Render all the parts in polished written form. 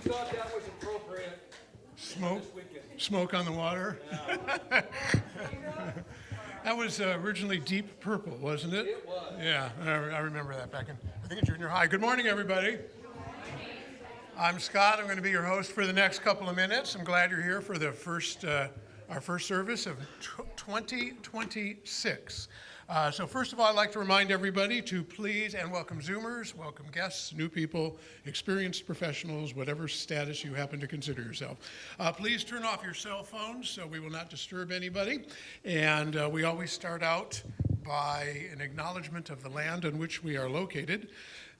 thought that was appropriate. Smoke on the water. Yeah. That was originally Deep Purple, wasn't it? It was. Yeah, I remember that back in, I think in junior high. Good morning, everybody. I'm Scott. I'm going to be your host for the next couple of minutes. I'm glad you're here for the our first service of 2026. So first of all, I'd like to remind everybody to please, and welcome Zoomers, welcome guests, new people, experienced professionals, whatever status you happen to consider yourself. Please turn off your cell phones so we will not disturb anybody. And we always start out by an acknowledgement of the land on which we are located.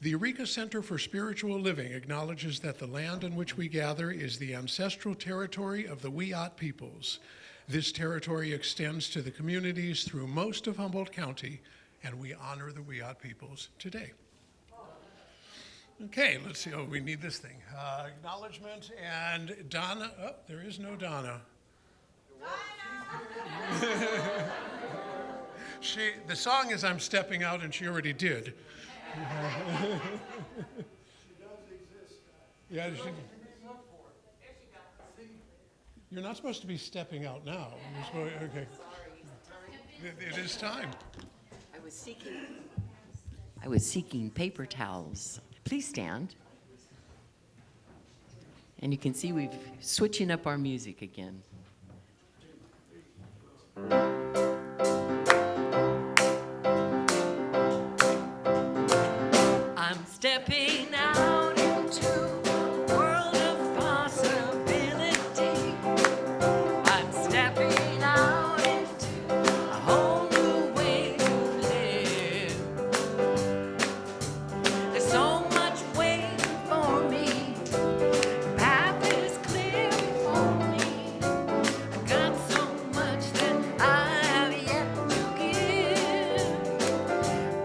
The Eureka Center for Spiritual Living acknowledges that the land on which we gather is the ancestral territory of the Wiat peoples. This territory extends to the communities through most of Humboldt County, and we honor the Wiat peoples today. Okay, let's see. Oh, we need this thing. Acknowledgement and Donna. Oh, there is no Donna. The song is I'm Stepping Out, and she already did. She does exist. Yeah, you're not supposed to be stepping out now. Okay. It is time. I was seeking paper towels. Please stand. And you can see we're switching up our music again. I'm stepping out into a world of possibility. I'm stepping out into a whole new way to live. There's so much waiting for me. The path is clear before me. I got so much that I have yet to give.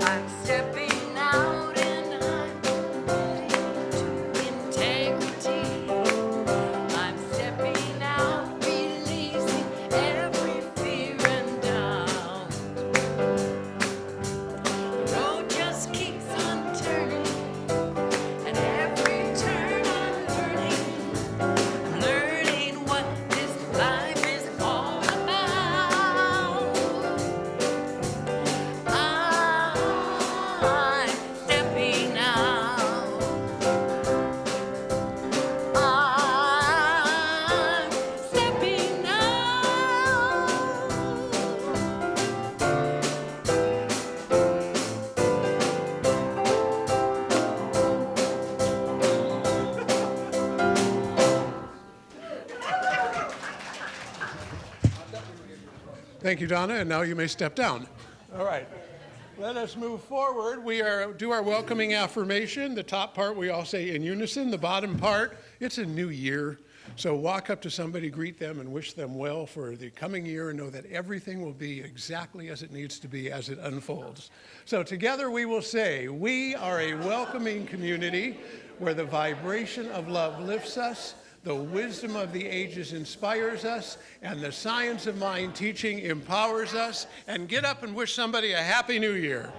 I'm stepping out and I'm heading to integrity. I'm stepping out, releasing every fear and doubt. The road just keeps on turning, and every turn I'm learning what this life is all about. I'm stepping out. I'm stepping out. Thank you, Donna, and now you may step down. All right, let us move forward. We do our welcoming affirmation. The top part we all say in unison. The bottom part, it's a new year. So walk up to somebody, greet them, and wish them well for the coming year, and know that everything will be exactly as it needs to be as it unfolds. So together we will say, we are a welcoming community where the vibration of love lifts us, the wisdom of the ages inspires us, and the science of mind teaching empowers us. And get up and wish somebody a Happy New Year.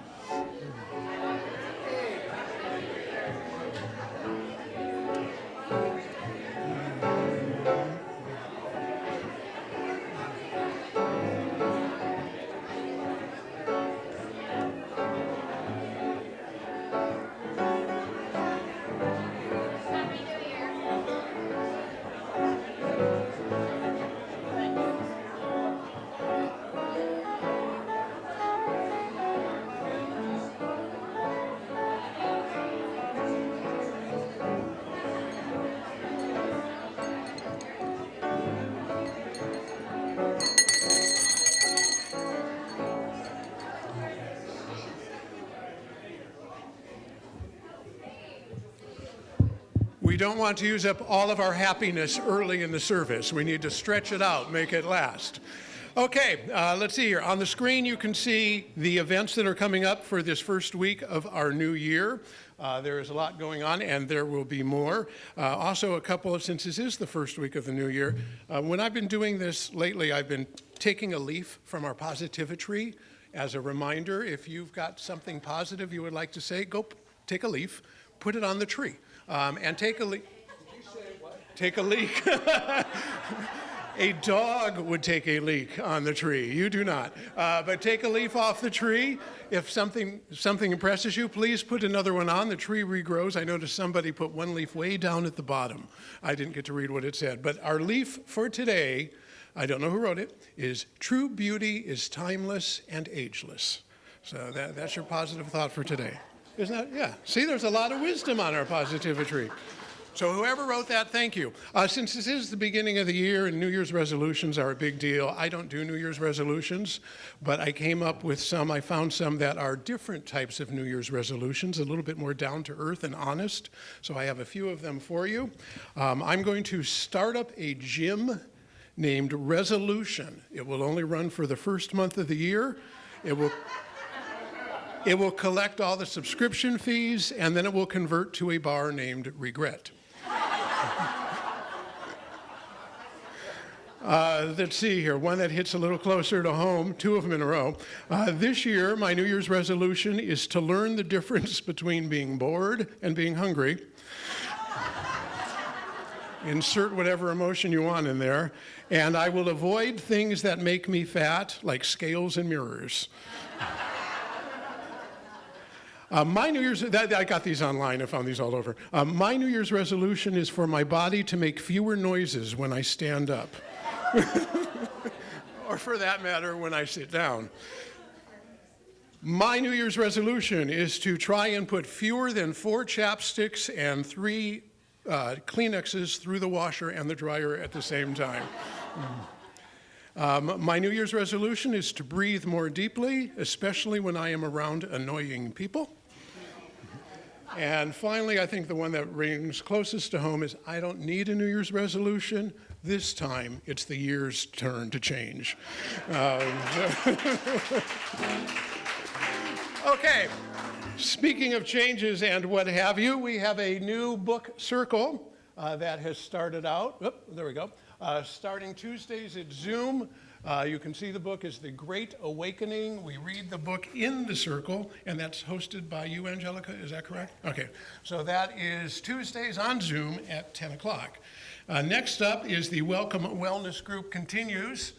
We don't want to use up all of our happiness early in the service. We need to stretch it out, make it last. Okay, let's see here. On the screen, you can see the events that are coming up for this first week of our new year. There is a lot going on, and there will be more. Also, a couple of, since this is the first week of the new year, when I've been doing this lately, I've been taking a leaf from our positivity tree as a reminder. If you've got something positive you would like to say, go take a leaf, put it on the tree, and take a leaf. Did you say take a leak. A dog would take a leak on the tree. You do not. But take a leaf off the tree. If something impresses you, please put another one on. The tree regrows. I noticed somebody put one leaf way down at the bottom. I didn't get to read what it said. But our leaf for today, I don't know who wrote it, is "True beauty is timeless and ageless." So that's your positive thought for today. Isn't that? Yeah. See, there's a lot of wisdom on our positivity tree. So whoever wrote that, thank you. Since this is the beginning of the year and New Year's resolutions are a big deal, I don't do New Year's resolutions, but I came up with some. I found some that are different types of New Year's resolutions, a little bit more down to earth and honest. So I have a few of them for you. I'm going to start up a gym named Resolution. It will only run for the first month of the year. It will collect all the subscription fees, and then it will convert to a bar named Regret. Let's see here, one that hits a little closer to home, two of them in a row. This year, my New Year's resolution is to learn the difference between being bored and being hungry. Insert whatever emotion you want in there. And I will avoid things that make me fat, like scales and mirrors. My New Year's, I got these online, I found these all over. My New Year's resolution is for my body to make fewer noises when I stand up. Or for that matter, when I sit down. My New Year's resolution is to try and put fewer than 4 chapsticks and 3 Kleenexes through the washer and the dryer at the same time. My New Year's resolution is to breathe more deeply, especially when I am around annoying people. And finally, I think the one that rings closest to home is I don't need a New Year's resolution. This time, it's the year's turn to change. Okay, speaking of changes and what have you, we have a new book circle that has started out. Oh, there we go. Starting Tuesdays at Zoom. You can see the book is The Great Awakening. We read the book in the circle, and that's hosted by you, Angelica, is that correct? Okay, so that is Tuesdays on Zoom at 10 o'clock. Next up is the Welcome Wellness Group Continues.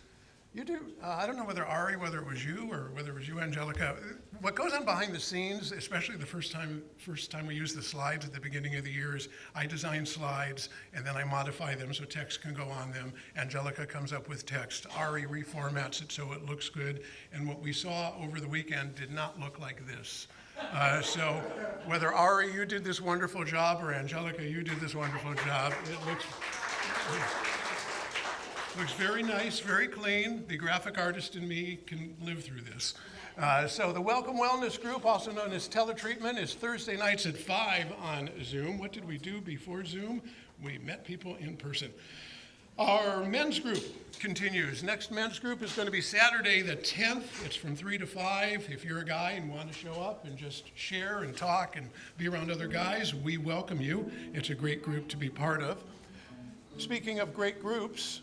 You do, I don't know whether it was you or whether it was you, Angelica. What goes on behind the scenes, especially the first time we use the slides at the beginning of the year, is I design slides and then I modify them so text can go on them. Angelica comes up with text. Ari reformats it so it looks good. And what we saw over the weekend did not look like this. So whether Ari, you did this wonderful job, or Angelica, you did this wonderful job, it looks very nice, very clean. The graphic artist in me can live through this. So the Welcome Wellness Group, also known as Teletreatment, is Thursday nights at 5 on Zoom. What did we do before Zoom? We met people in person. Our men's group continues. Next men's group is going to be Saturday the 10th. It's from 3 to 5. If you're a guy and want to show up and just share and talk and be around other guys, we welcome you. It's a great group to be part of. Speaking of great groups,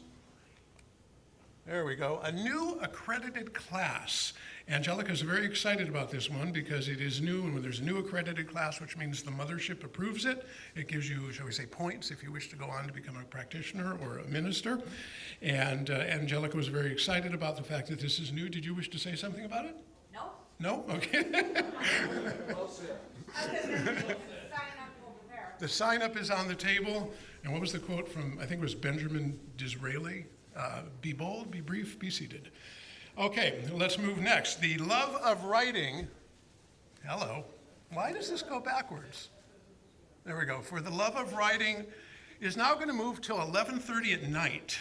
there we go. A new accredited class. Angelica is very excited about this one because it is new, and when there's a new accredited class, which means the mothership approves it, it gives you, shall we say, points if you wish to go on to become a practitioner or a minister. And Angelica was very excited about the fact that this is new. Did you wish to say something about it? No. No? Okay. Well said. The sign-up is on the table. And what was the quote from, I think it was Benjamin Disraeli? Be bold, be brief, be seated. Okay, let's move next. The love of writing. Hello. Why does this go backwards? There we go. For the love of writing is now going to move till 11:30 at night.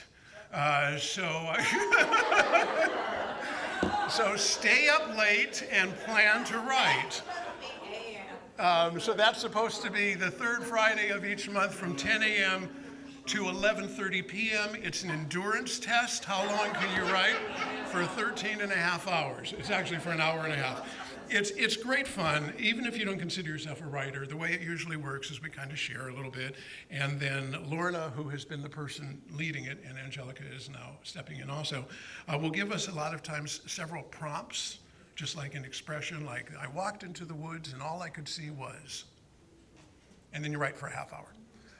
So stay up late and plan to write. So that's supposed to be the third Friday of each month from 10 a.m. to 11:30 p.m. It's an endurance test. How long can you write? For 13 and a half hours. It's actually for an hour and a half. It's great fun, even if you don't consider yourself a writer. The way it usually works is we kind of share a little bit, and then Lorna, who has been the person leading it, and Angelica is now stepping in also, will give us a lot of times several prompts, just like an expression like, I walked into the woods and all I could see was, and then you write for a half hour.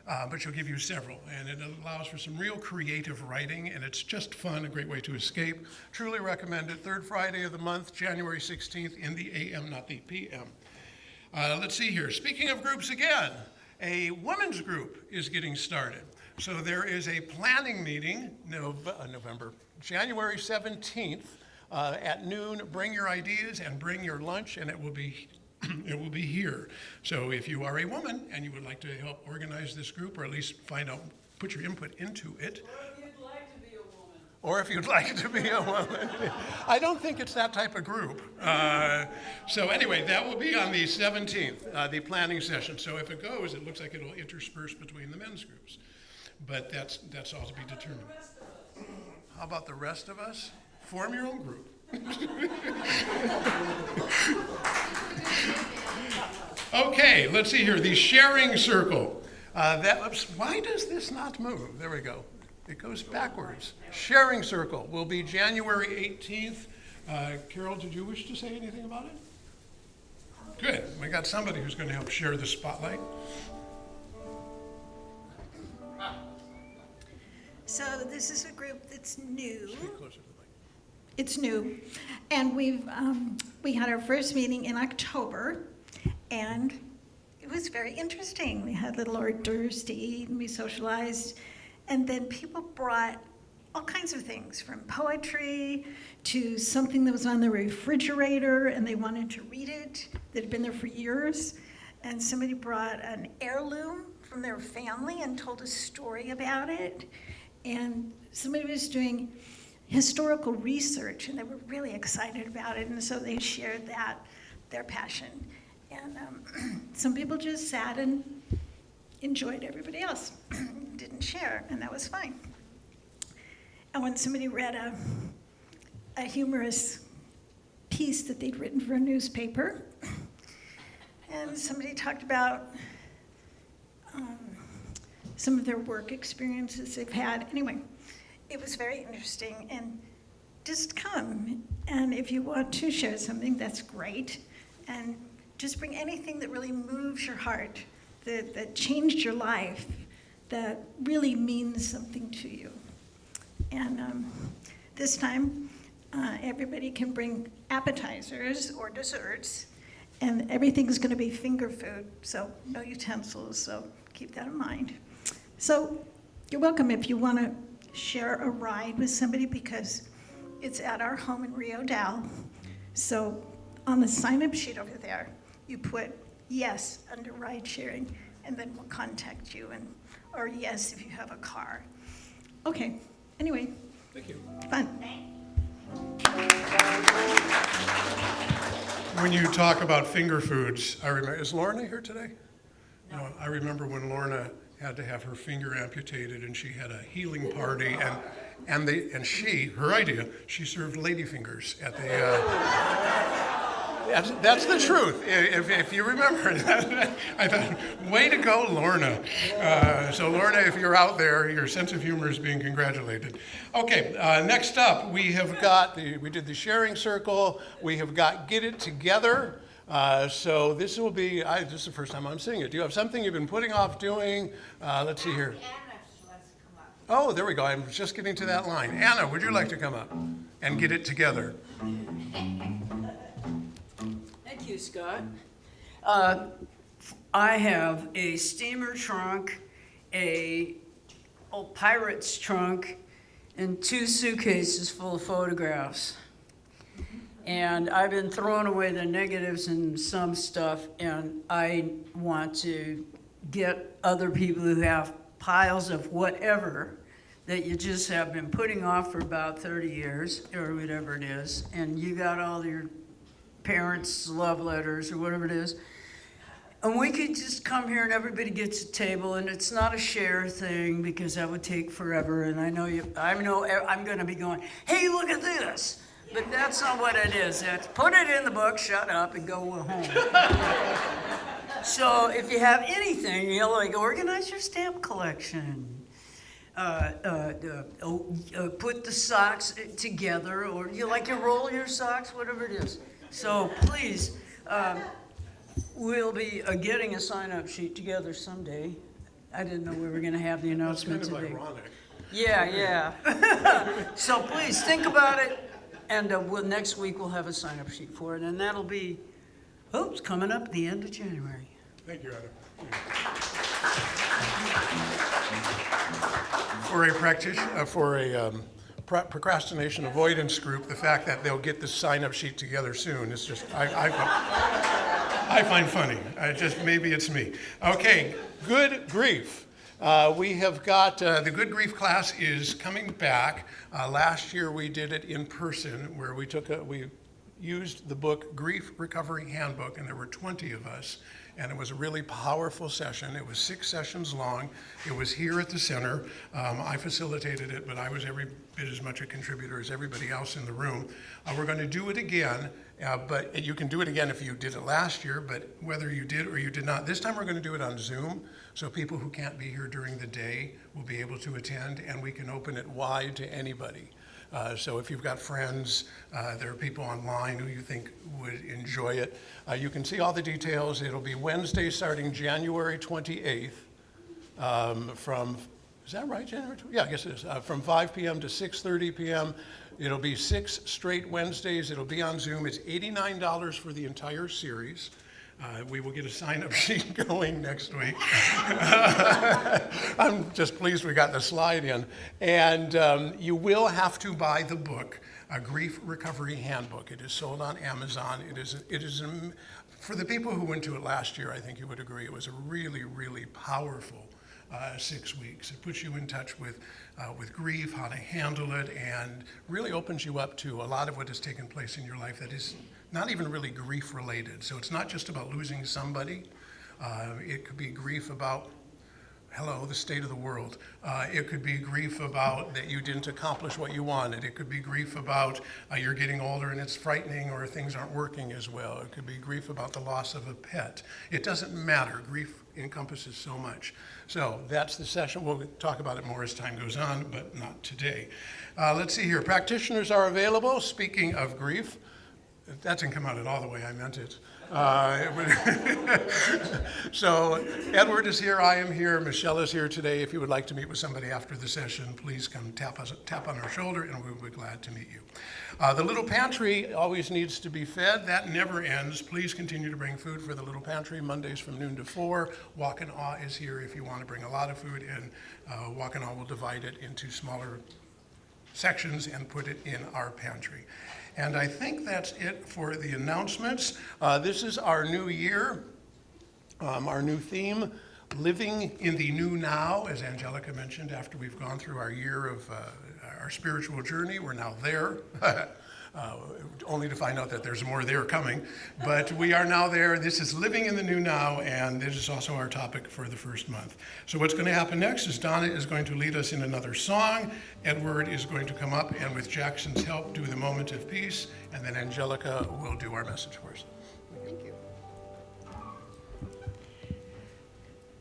but she'll give you several, and it allows for some real creative writing, and it's just fun, a great way to escape. Truly recommend it. Third Friday of the month, January 16th, in the AM, not the PM. Let's see here. Speaking of groups again, a women's group is getting started. So there is a planning meeting January 17th at noon. Bring your ideas and bring your lunch, and it will be here. So if you are a woman and you would like to help organize this group, or at least put your input into it. Or if you'd like to be a woman. I don't think it's that type of group. So anyway, that will be on the 17th, the planning session. So if it goes, it looks like it'll intersperse between the men's groups. But that's all to be determined. How about the rest of us? Form your own group. Okay, let's see here. The sharing circle. Why does this not move? There we go. It goes backwards. Sharing circle will be January 18th. Carol, did you wish to say anything about it? Good. We got somebody who's going to help share the spotlight. So this is a group that's new. Speak closer to the mic. It's new, and we had our first meeting in October, and it was very interesting. We had little hors d'oeuvres to eat, and we socialized, and then people brought all kinds of things, from poetry to something that was on the refrigerator, and they wanted to read it, that had been there for years, and somebody brought an heirloom from their family and told a story about it. And somebody was doing historical research, and they were really excited about it, and so they shared their passion. And some people just sat and enjoyed everybody else, didn't share, and that was fine. And when somebody read a humorous piece that they'd written for a newspaper, and somebody talked about some of their work experiences they've had. Anyway, it was very interesting, and just come. And if you want to share something, that's great. And just bring anything that really moves your heart, that changed your life, that really means something to you. And this time, everybody can bring appetizers or desserts, and everything's gonna be finger food, so no utensils, so keep that in mind. So you're welcome if you want to share a ride with somebody, because it's at our home in Rio Dal. So on the sign-up sheet over there, you put yes under ride sharing, and then we'll contact you, or yes if you have a car. Okay, anyway. Thank you. Fun. When you talk about finger foods, I remember, is Lorna here today? No. I remember when Lorna had to have her finger amputated, and she had a healing party, and her idea, she served ladyfingers at the, that's the truth, if you remember. I thought, way to go, Lorna. So Lorna, if you're out there, your sense of humor is being congratulated. Okay, next up, we did the sharing circle, we have got Get It Together. So this will be, this is the first time I'm seeing it. Do you have something you've been putting off doing? Let's see here. Oh, there we go. I'm just getting to that line. Anna, would you like to come up and get it together? Thank you, Scott. I have a steamer trunk, a old pirate's trunk, and 2 suitcases full of photographs. And I've been throwing away the negatives and some stuff, and I want to get other people who have piles of whatever that you just have been putting off for about 30 years, or whatever it is, and you got all your parents' love letters or whatever it is. And we could just come here and everybody gets a table, and it's not a share thing because that would take forever, and I know I'm gonna be going, hey, look at this. But that's not what it is. It's put it in the book, shut up, and go home. So if you have anything, like organize your stamp collection. Put the socks together, or you roll your socks, whatever it is. So please, we'll be getting a sign-up sheet together someday. I didn't know we were going to have the That's announcement kind of today. ironic. Yeah. So please think about it, and next week we'll have a sign-up sheet for it, and that'll be, coming up at the end of January. Thank you, Adam. For a procrastination avoidance group, the fact that they'll get the sign-up sheet together soon is just, I find funny. Maybe it's me. Okay, good grief. We have got, the Good Grief class is coming back. Last year we did it in person where we used the book Grief Recovery Handbook, and there were 20 of us, and it was a really powerful session. It was 6 sessions long. It was here at the center. I facilitated it, but I was every bit as much a contributor as everybody else in the room. We're going to do it again, but you can do it again if you did it last year, but whether you did or you did not, this time we're going to do it on Zoom, so people who can't be here during the day will be able to attend, and we can open it wide to anybody. So if you've got friends, there are people online who you think would enjoy it. You can see all the details. It'll be Wednesday starting January 28th from, is that right, January 28th? Yeah, I guess it is. From 5 p.m. to 6:30 p.m. It'll be 6 straight Wednesdays. It'll be on Zoom. It's $89 for the entire series. We will get a sign-up sheet going next week. I'm just pleased we got the slide in. And you will have to buy the book, A Grief Recovery Handbook. It is sold on Amazon. It is for the people who went to it last year, I think you would agree, it was a really, really powerful 6 weeks. It puts you in touch with grief, how to handle it, and really opens you up to a lot of what has taken place in your life that is not even really grief related. So it's not just about losing somebody. It could be grief about, the state of the world. It could be grief about that you didn't accomplish what you wanted. It could be grief about you're getting older and it's frightening or things aren't working as well. It could be grief about the loss of a pet. It doesn't matter. Grief encompasses so much. So that's the session. We'll talk about it more as time goes on, but not today. Let's see here. Practitioners are available. Speaking of grief, that didn't come out at all the way I meant it. So Edward is here, I am here, Michelle is here today. If you would like to meet with somebody after the session, please come tap on our shoulder and we'll be glad to meet you. The little pantry always needs to be fed. That never ends. Please continue to bring food for the little pantry Mondays from noon to 4. Walk and Awe is here if you want to bring a lot of food, and Walk and Awe will divide it into smaller sections and put it in our pantry. And I think that's it for the announcements. This is our new year, our new theme, Living in the New Now, as Angelica mentioned, after we've gone through our year of our spiritual journey. We're now there, only to find out that there's more there coming. But we are now there. This is Living in the New Now, and this is also our topic for the first month. So what's going to happen next is Donna is going to lead us in another song. Edward is going to come up and, with Jackson's help, do the moment of peace, and then Angelica will do our message for us. Thank you.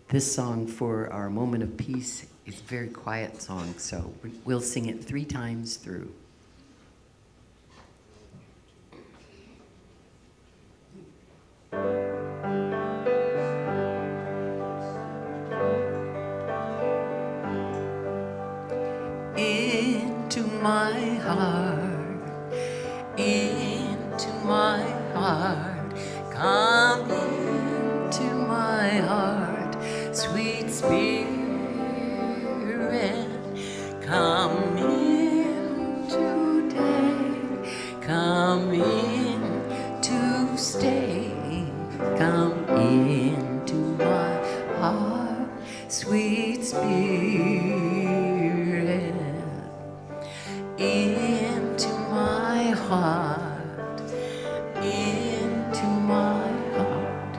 This song for our moment of peace is a very quiet song, so we'll sing it 3 times through. Into my heart, into my heart, come into my heart, sweet Spirit, come in today, come in to stay, come into my heart, sweet Spirit. Into my heart, into my heart,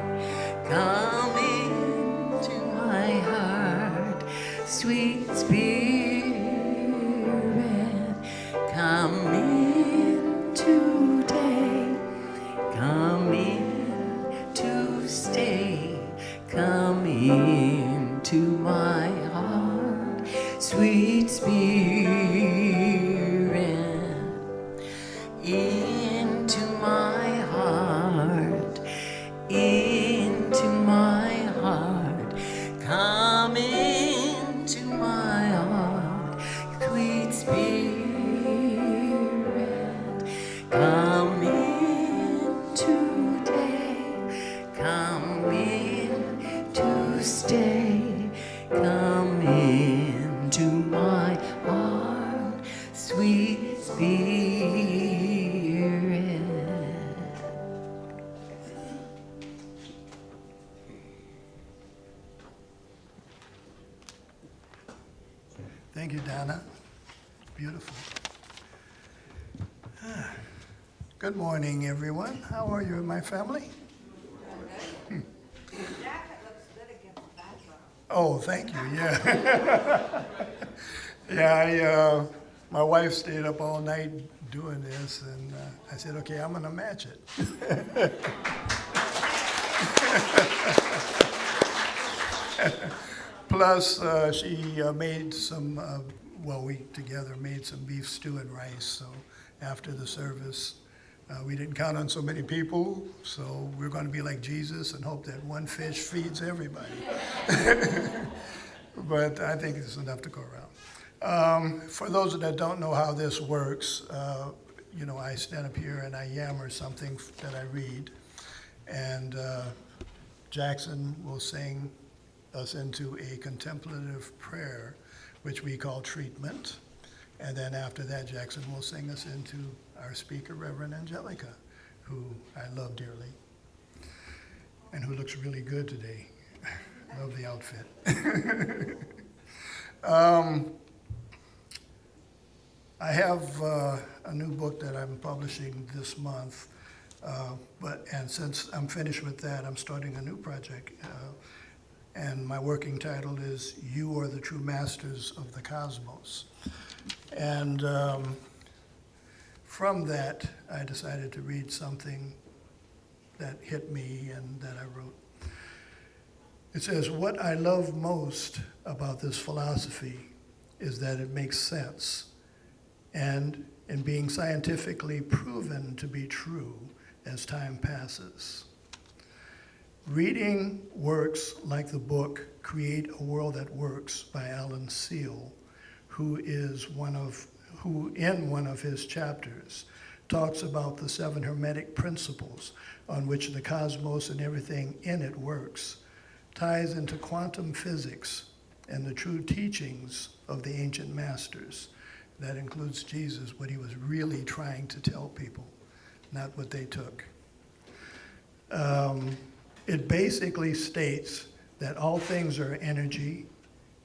come into my heart, sweet Spirit, come in today, come in to stay, come into my heart, sweet Spirit. Into my heart, come in. into my heart, sweet Spirit. Thank you, Donna. Beautiful. Good morning, everyone. How are you and my family? Oh, thank you. Yeah. Yeah, my wife stayed up all night doing this, and I said, okay, I'm going to match it. Plus, she made some, we together made some beef stew and rice. So after the service, we didn't count on so many people, so we're going to be like Jesus and hope that one fish feeds everybody. But I think it's enough to go around. For those that don't know how this works, I stand up here and I yammer something that I read, and Jackson will sing us into a contemplative prayer, which we call treatment. And then after that, Jackson will sing us into our speaker, Reverend Angelica, who I love dearly, and who looks really good today. Love the outfit. I have a new book that I'm publishing this month, and since I'm finished with that, I'm starting a new project. And my working title is You Are the True Masters of the Cosmos. And from that, I decided to read something that hit me and that I wrote. It says, what I love most about this philosophy is that it makes sense, and in being scientifically proven to be true as time passes. Reading works like the book Create a World That Works by Alan Seale, who in one of his chapters talks about the 7 hermetic principles on which the cosmos and everything in it works, ties into quantum physics and the true teachings of the ancient masters. That includes Jesus, what he was really trying to tell people, not what they took. It basically states that all things are energy.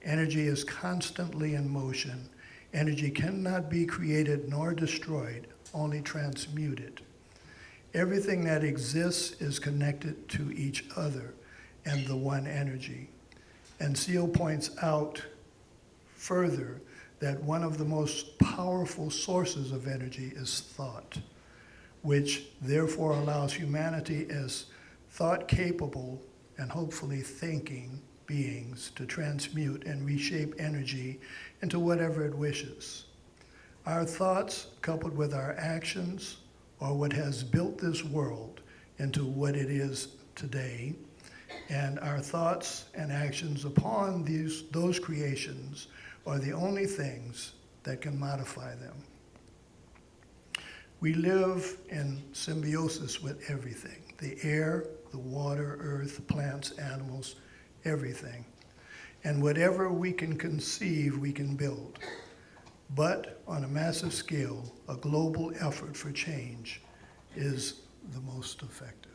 Energy is constantly in motion. Energy cannot be created nor destroyed, only transmuted. Everything that exists is connected to each other and the one energy. And Seale points out further that one of the most powerful sources of energy is thought, which therefore allows humanity as thought-capable and hopefully thinking beings to transmute and reshape energy into whatever it wishes. Our thoughts, coupled with our actions, are what has built this world into what it is today, and our thoughts and actions upon those creations are the only things that can modify them. We live in symbiosis with everything, the air, the water, earth, plants, animals, everything. And whatever we can conceive, we can build. But on a massive scale, a global effort for change is the most effective.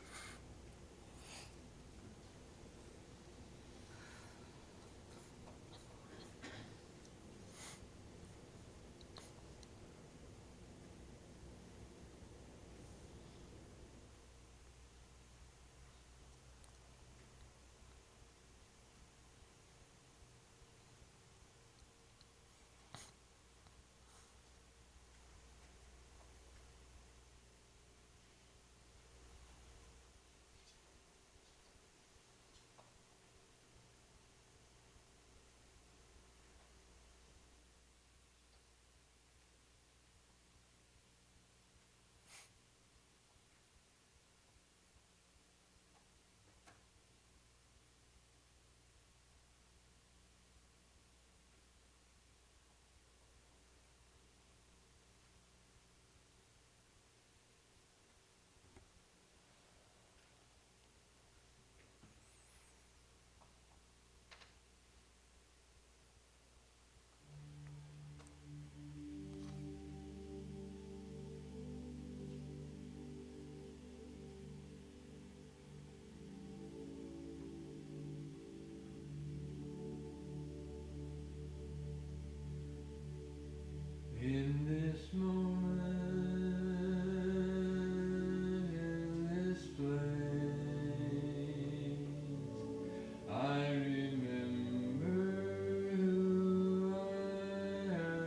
In this moment, in this place, I remember who I am.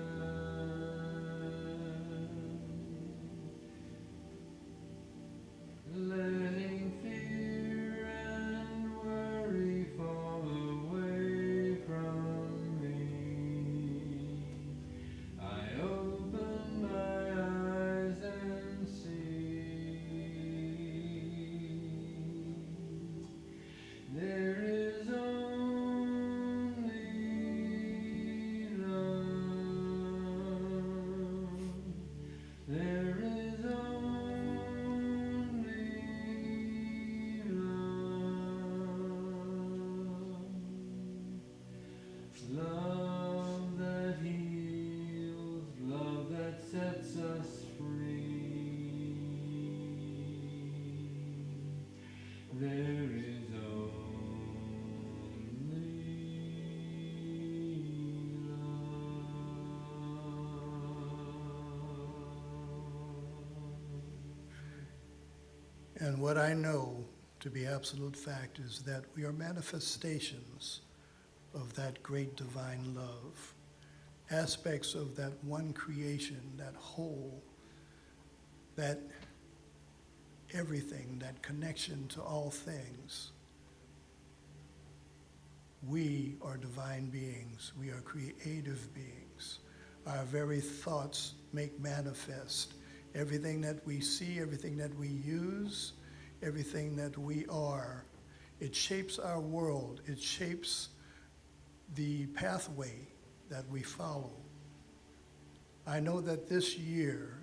Letting fear and worry fall away from me. I open my eyes and see there is only love. There is only love. Love that heals, love that sets us free. There is only love. And what I know to be absolute fact is that we are manifestations of that great divine love, aspects of that one creation, that whole, that everything, that connection to all things. We are divine beings. We are creative beings. Our very thoughts make manifest everything that we see, everything that we use, everything that we are. It shapes our world. It shapes the pathway that we follow. I know that this year,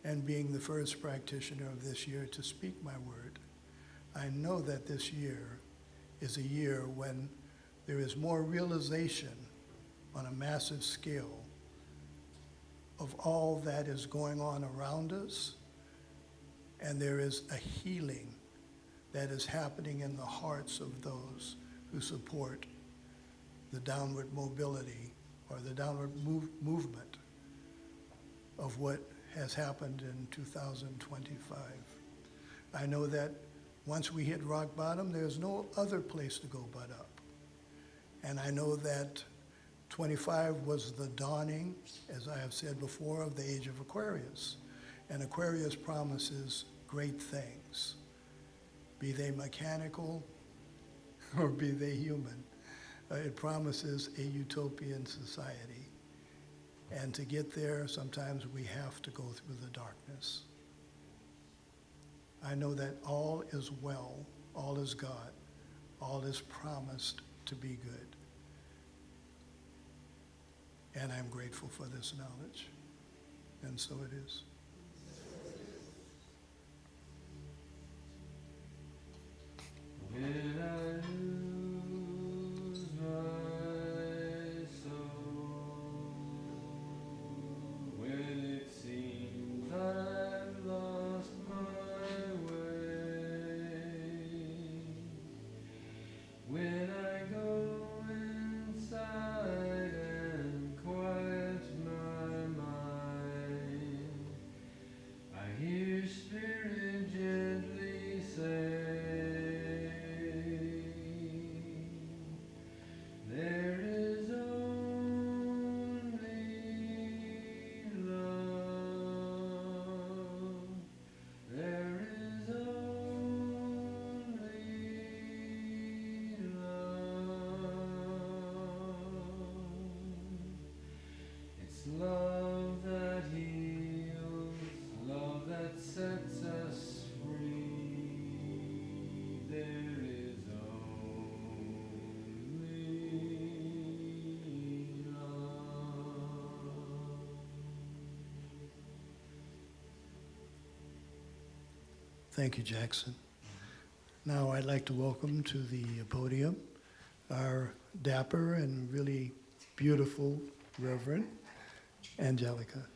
and being the first practitioner of this year to speak my word, I know that this year is a year when there is more realization on a massive scale of all that is going on around us, and there is a healing that is happening in the hearts of those who support the downward mobility or the downward movement of what has happened in 2025. I know that once we hit rock bottom, there's no other place to go but up. And I know that 25 was the dawning, as I have said before, of the age of Aquarius. And Aquarius promises great things, be they mechanical or be they human. It promises a utopian society. And to get there, sometimes we have to go through the darkness. I know that all is well, all is God, all is promised to be good. And I'm grateful for this knowledge. And so it is. When I lose my soul, when it seems I've lost my way, when I go inside and quiet my mind, I hear Spirit gently say, there is only love. There is only love. It's love that heals, love that sets us free. There is only love. Thank you, Jackson. Now I'd like to welcome to the podium our dapper and really beautiful Reverend Angelica.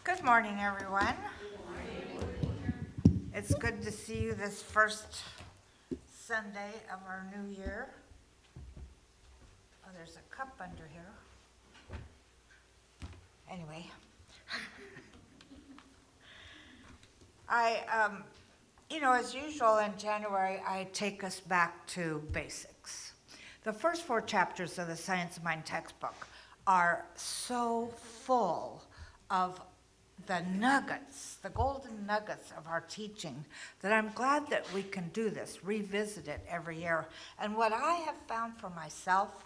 Good morning, everyone. It's good to see you this first Sunday of our new year. Oh, there's a cup under here. Anyway. As usual in January, I take us back to basics. The first 4 chapters of the Science of Mind textbook are so full of the nuggets, the golden nuggets of our teaching, that I'm glad that we can do this, revisit it every year. And what I have found for myself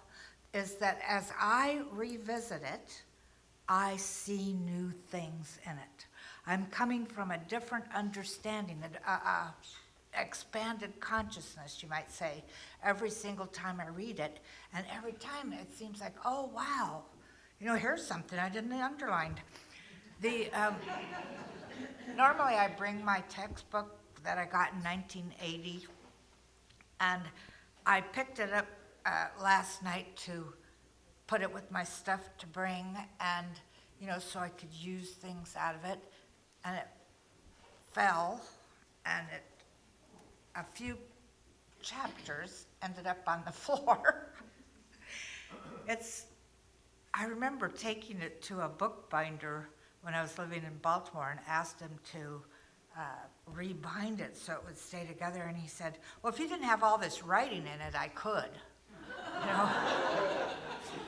is that as I revisit it, I see new things in it. I'm coming from a different understanding, expanded consciousness, you might say, every single time I read it. And every time it seems like, oh, wow, here's something I didn't underline. Normally I bring my textbook that I got in 1980, and I picked it up last night to put it with my stuff to bring, and so I could use things out of it, and it fell, and a few chapters ended up on the floor. I remember taking it to a bookbinder when I was living in Baltimore and asked him to rebind it so it would stay together, and he said, well, if you didn't have all this writing in it, I could,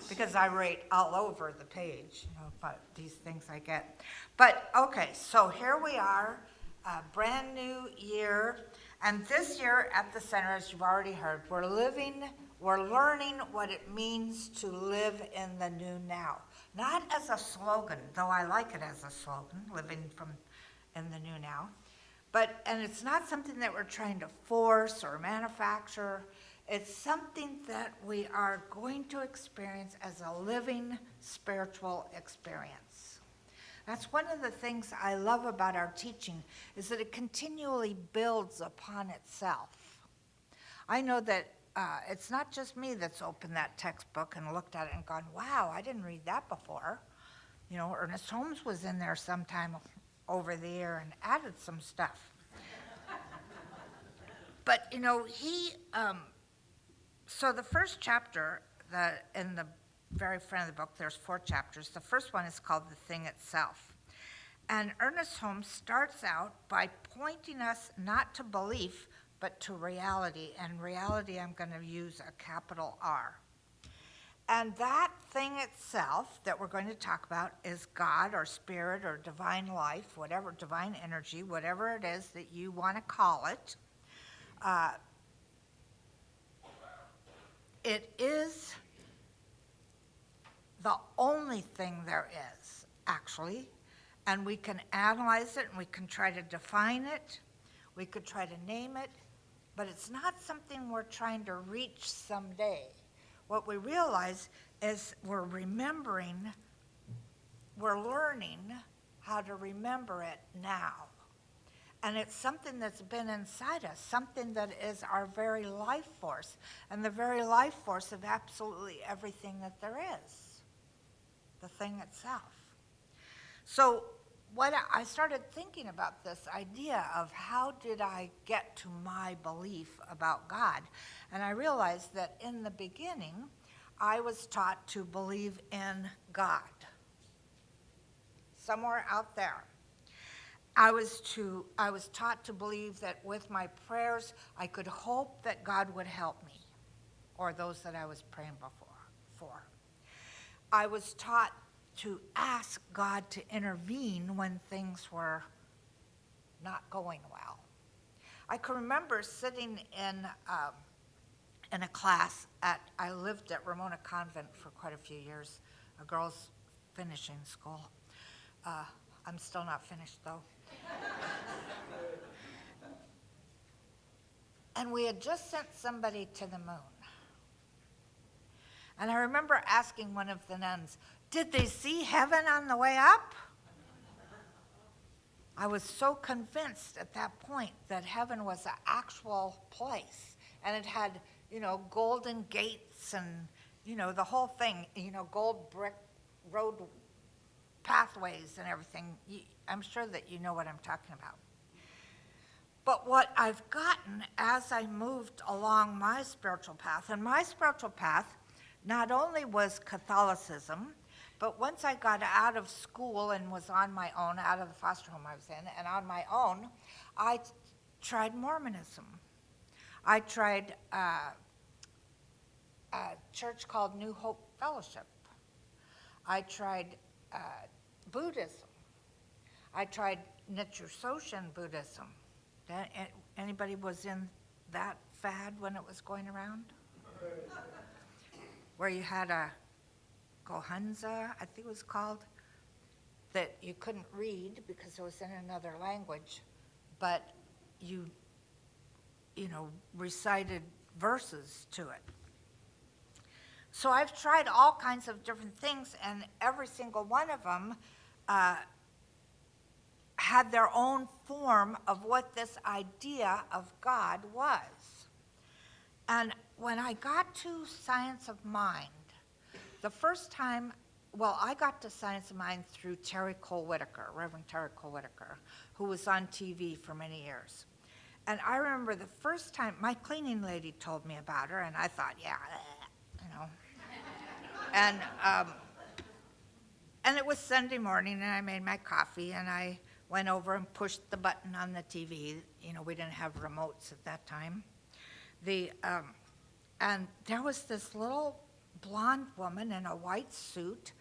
because I write all over the page, about these things I get. But okay, so here we are, a brand new year, and this year at the center, as you've already heard, we're learning what it means to live in the new now. Not as a slogan, though I like it as a slogan, living in the new now. And it's not something that we're trying to force or manufacture. It's something that we are going to experience as a living spiritual experience. That's one of the things I love about our teaching, is that it continually builds upon itself. I know that it's not just me that's opened that textbook and looked at it and gone, wow, I didn't read that before. Ernest Holmes was in there sometime over the year and added some stuff. But, so the first chapter, in the very front of the book, there's 4 chapters. The first one is called The Thing Itself. And Ernest Holmes starts out by pointing us not to belief, but to reality. And reality, I'm going to use a capital R. And that thing itself that we're going to talk about is God or spirit or divine life, whatever, divine energy, whatever it is that you want to call it. It is the only thing there is, actually. And we can analyze it, and we can try to define it. We could try to name it. But it's not something we're trying to reach someday. What we realize is we're learning how to remember it now. And it's something that's been inside us, something that is our very life force, and the very life force of absolutely everything that there is, the thing itself. So when I started thinking about this idea of how did I get to my belief about God, and I realized that in the beginning, I was taught to believe in God, somewhere out there. I was taught to believe that with my prayers, I could hope that God would help me, or those that I was praying for. I was taught to ask God to intervene when things were not going well. I can remember sitting in a class I lived at Ramona Convent for quite a few years, a girls' finishing school. I'm still not finished, though. And we had just sent somebody to the moon. And I remember asking one of the nuns, did they see heaven on the way up? I was so convinced at that point that heaven was an actual place. And it had, golden gates and, the whole thing, gold brick road pathways and everything. I'm sure that you know what I'm talking about. But what I've gotten as I moved along my spiritual path, and my spiritual path not only was Catholicism, but once I got out of school and was on my own, out of the foster home I was in, and on my own, I tried Mormonism. I tried a church called New Hope Fellowship. I tried Buddhism. I tried Nichiren Buddhism. Anybody was in that fad when it was going around? Where you had a Gohanza, I think it was called, that you couldn't read because it was in another language, but you recited verses to it. So I've tried all kinds of different things, and every single one of them had their own form of what this idea of God was. And when I got to Science of Mind, the first time, well, I got to Science of Mind through Terry Cole Whitaker, Reverend Terry Cole Whitaker, who was on TV for many years. And I remember the first time, my cleaning lady told me about her, and I thought, yeah, And it was Sunday morning, and I made my coffee, and I went over and pushed the button on the TV. We didn't have remotes at that time. And there was this little blonde woman in a white suit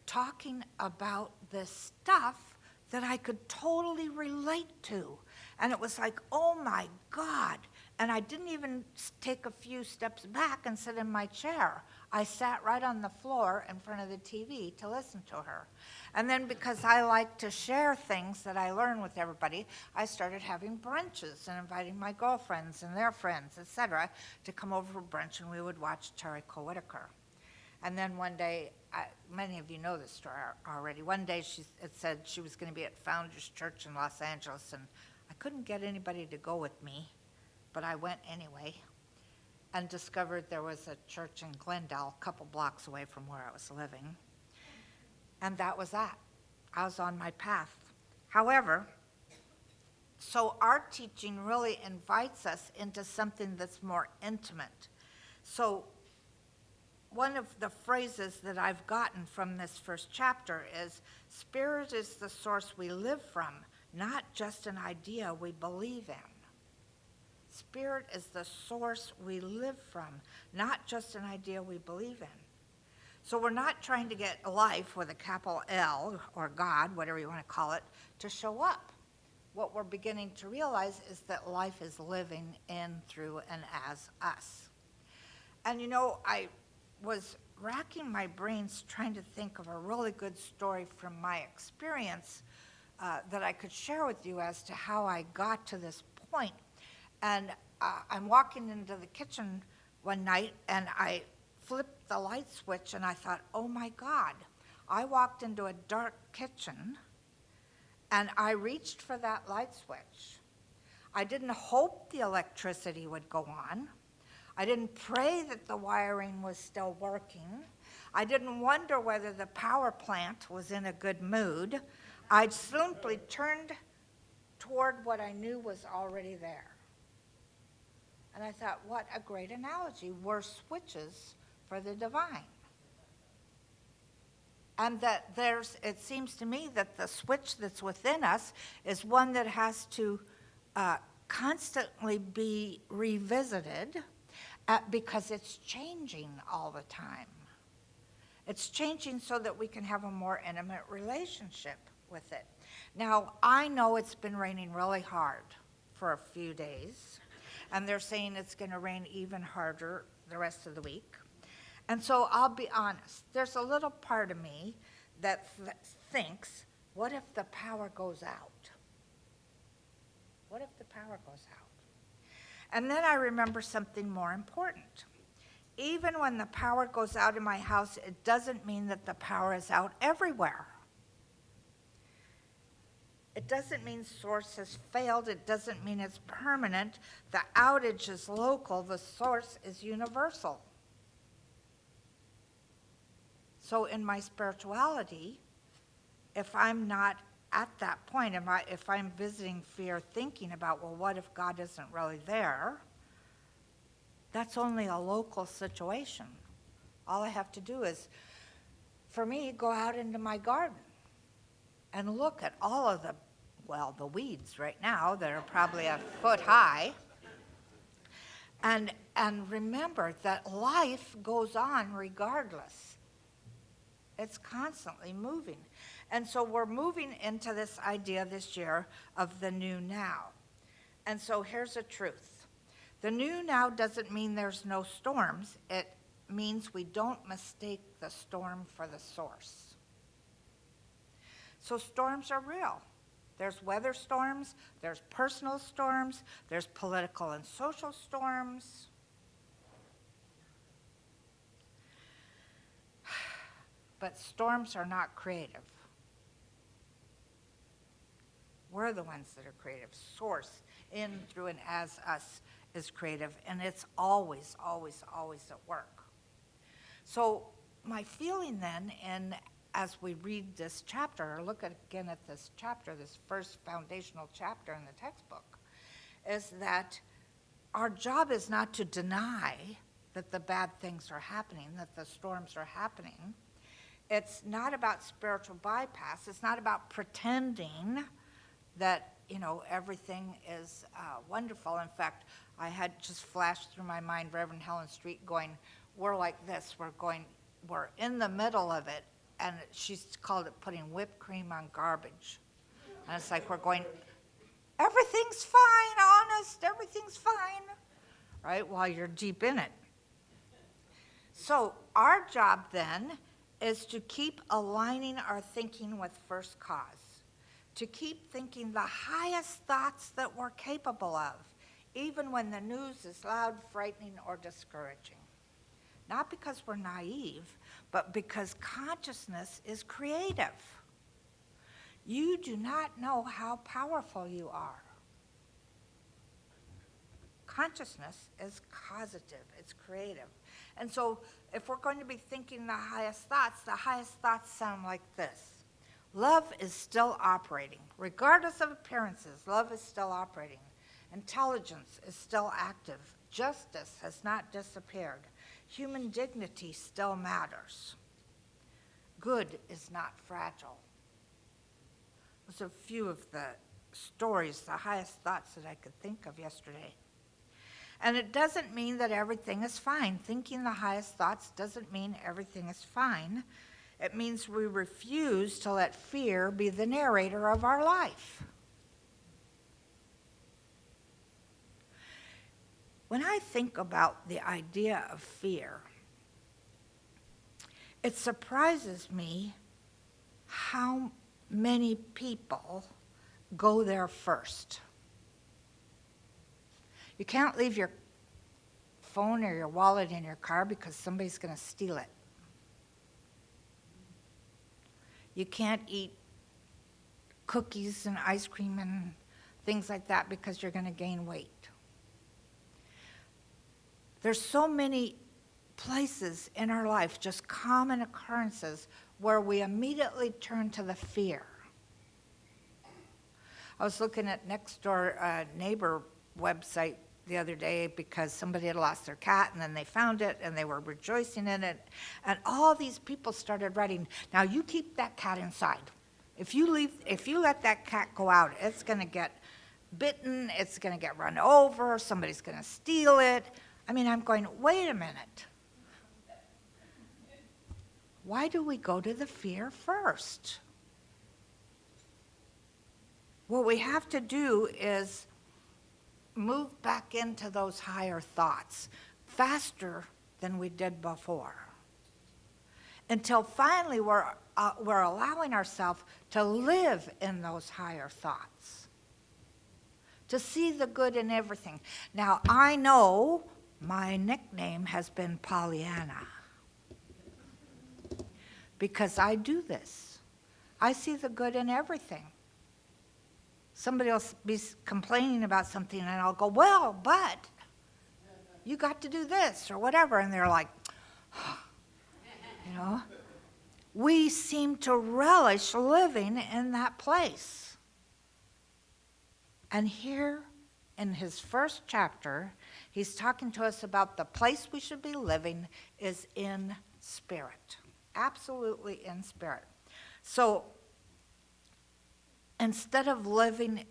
talking about this stuff that I could totally relate to. And it was like, oh my God. And I didn't even take a few steps back and sit in my chair. I sat right on the floor in front of the TV to listen to her. And then because I like to share things that I learn with everybody, I started having brunches and inviting my girlfriends and their friends, etc., to come over for brunch, and we would watch Terry Cole Whitaker. And then one day, many of you know this story already, one day it said she was going to be at Founders Church in Los Angeles, and I couldn't get anybody to go with me, but I went anyway and discovered there was a church in Glendale, a couple blocks away from where I was living. And that was that. I was on my path. However, so our teaching really invites us into something that's more intimate. So one of the phrases that I've gotten from this first chapter is, spirit is the source we live from, not just an idea we believe in. Spirit is the source we live from, not just an idea we believe in. So we're not trying to get life with a capital L, or God, whatever you want to call it, to show up. What we're beginning to realize is that life is living in, through, and as us. And I was racking my brains trying to think of a really good story from my experience that I could share with you as to how I got to this point. And I'm walking into the kitchen one night, and I flipped the light switch, and I thought, oh my God. I walked into a dark kitchen, and I reached for that light switch. I didn't hope the electricity would go on. I didn't pray that the wiring was still working. I didn't wonder whether the power plant was in a good mood. I simply turned toward what I knew was already there. And I thought, what a great analogy. We're switches for the divine. And that it seems to me that the switch that's within us is one that has to constantly be revisited because it's changing all the time. It's changing so that we can have a more intimate relationship with it. Now, I know it's been raining really hard for a few days, and they're saying it's going to rain even harder the rest of the week. And so I'll be honest, there's a little part of me that thinks, what if the power goes out? What if the power goes out? And then I remember something more important. Even when the power goes out in my house, it doesn't mean that the power is out everywhere. It doesn't mean source has failed. It doesn't mean it's permanent. The outage is local. The source is universal. So in my spirituality, if I'm not at that point, if I'm visiting fear, thinking about, well, what if God isn't really there? That's only a local situation. All I have to do is, for me, go out into my garden and look at all of the weeds right now that are probably a foot high, and remember that life goes on regardless. It's constantly moving. And so we're moving into this idea this year of the new now. And so here's the truth. The new now doesn't mean there's no storms. It means we don't mistake the storm for the source. So storms are real. There's weather storms, there's personal storms, there's political and social storms. But storms are not creative. We're the ones that are creative. Source, in, through, and as us is creative, and it's always, always, always at work. So my feeling then, and as we read this chapter, or look again at this chapter, this first foundational chapter in the textbook, is that our job is not to deny that the bad things are happening, that the storms are happening. It's not about spiritual bypass. It's not about pretending that, everything is wonderful. In fact, I had just flashed through my mind Reverend Helen Street going, we're like this, we're in the middle of it, and she's called it putting whipped cream on garbage. And it's like we're going, everything's fine, honest, everything's fine, right, while you're deep in it. So our job then is to keep aligning our thinking with first cause, to keep thinking the highest thoughts that we're capable of, even when the news is loud, frightening, or discouraging. Not because we're naive, but because consciousness is creative. You do not know how powerful you are. Consciousness is causative, it's creative. And so if we're going to be thinking the highest thoughts sound like this. Love is still operating. Regardless of appearances, love is still operating. Intelligence is still active. Justice has not disappeared. Human dignity still matters. Good is not fragile. Those are a few of the stories, the highest thoughts that I could think of yesterday. And it doesn't mean that everything is fine. Thinking the highest thoughts doesn't mean everything is fine. It means we refuse to let fear be the narrator of our life. When I think about the idea of fear, it surprises me how many people go there first. You can't leave your phone or your wallet in your car because somebody's going to steal it. You can't eat cookies and ice cream and things like that because you're going to gain weight. There's so many places in our life, just common occurrences, where we immediately turn to the fear. I was looking at Nextdoor Neighbor website the other day because somebody had lost their cat and then they found it and they were rejoicing in it. And all these people started writing, now you keep that cat inside. If you let that cat go out, it's going to get bitten, it's going to get run over, somebody's going to steal it. I mean, I'm going, wait a minute. Why do we go to the fear first? What we have to do is move back into those higher thoughts faster than we did before, until finally we're allowing ourselves to live in those higher thoughts, to see the good in everything. Now, I know my nickname has been Pollyanna because I do this. I see the good in everything. Somebody will be complaining about something and I'll go, well, but you got to do this or whatever. And they're like, we seem to relish living in that place. And here in his first chapter, he's talking to us about the place we should be living is in spirit, absolutely in spirit. So instead of living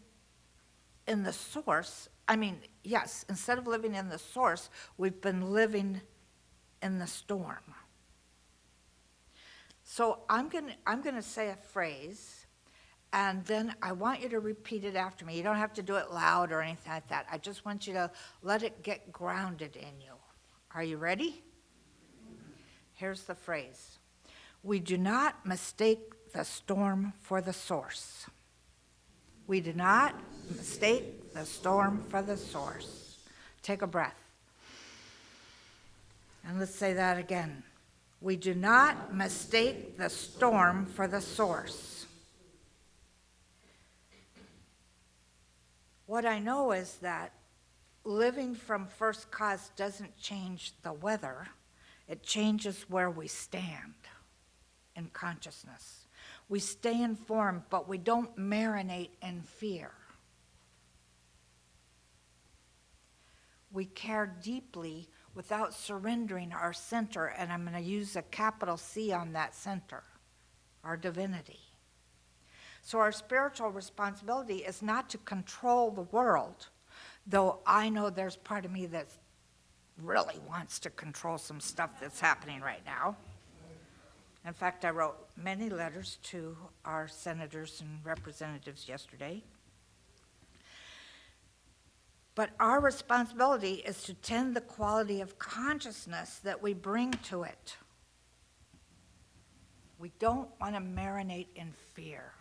in the source, instead of living in the source, we've been living in the storm. So I'm gonna say a phrase, and then I want you to repeat it after me. You don't have to do it loud or anything like that. I just want you to let it get grounded in you. Are you ready? Here's the phrase. We do not mistake the storm for the source. We do not mistake the storm for the source. Take a breath. And let's say that again. We do not mistake the storm for the source. What I know is that living from first cause doesn't change the weather. It changes where we stand in consciousness. We stay informed, but we don't marinate in fear. We care deeply without surrendering our center, and I'm going to use a capital C on that center, our divinity. So our spiritual responsibility is not to control the world, though I know there's part of me that really wants to control some stuff that's happening right now. In fact, I wrote many letters to our senators and representatives yesterday. But our responsibility is to tend the quality of consciousness that we bring to it. We don't want to marinate in fear.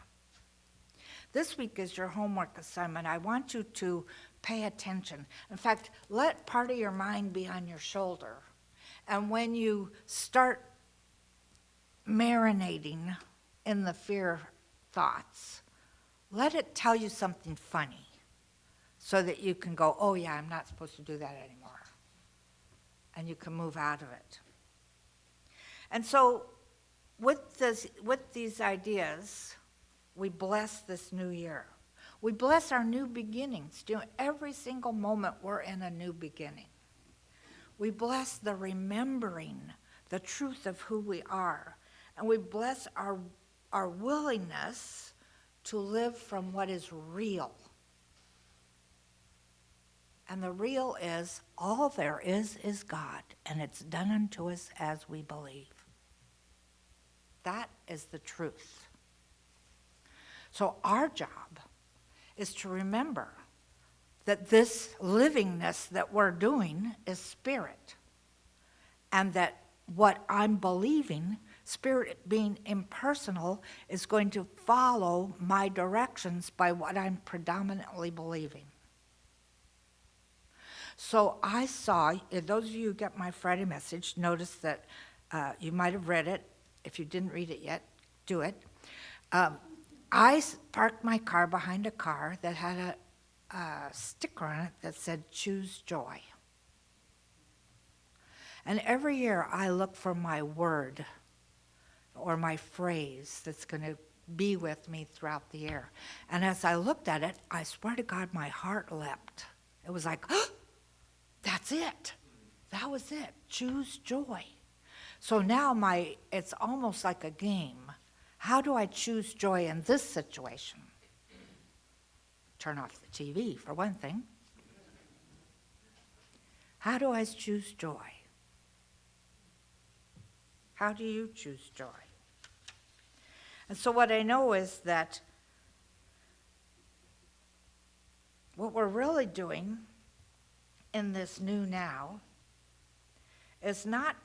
This week is your homework assignment. I want you to pay attention. In fact, let part of your mind be on your shoulder. And when you start marinating in the fear thoughts, let it tell you something funny so that you can go, oh yeah, I'm not supposed to do that anymore. And you can move out of it. And so with these ideas, we bless this new year. We bless our new beginnings. You know, every single moment we're in a new beginning. We bless the remembering the truth of who we are. And we bless our willingness to live from what is real. And the real is, all there is God, and it's done unto us as we believe. That is the truth. So our job is to remember that this livingness that we're doing is spirit, and that what I'm believing, spirit being impersonal, is going to follow my directions by what I'm predominantly believing. So I saw, those of you who get my Friday message, notice that you might have read it. If you didn't read it yet, do it. I parked my car behind a car that had a sticker on it that said, "Choose joy." And every year I look for my word or my phrase that's going to be with me throughout the year. And as I looked at it, I swear to God, my heart leapt. It was like, oh, that's it. That was it. Choose joy. So now it's almost like a game. How do I choose joy in this situation? Turn off the TV, for one thing. How do I choose joy? How do you choose joy? And so what I know is that what we're really doing in this new now is not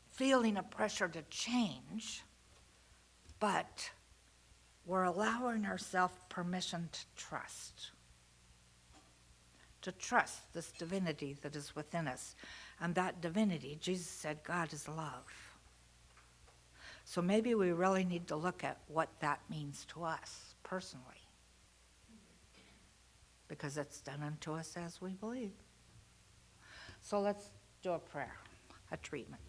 feeling a pressure to change, but we're allowing ourselves permission to trust this divinity that is within us. And that divinity, Jesus said, God is love. So maybe we really need to look at what that means to us personally, because it's done unto us as we believe. So let's do a prayer, a treatment.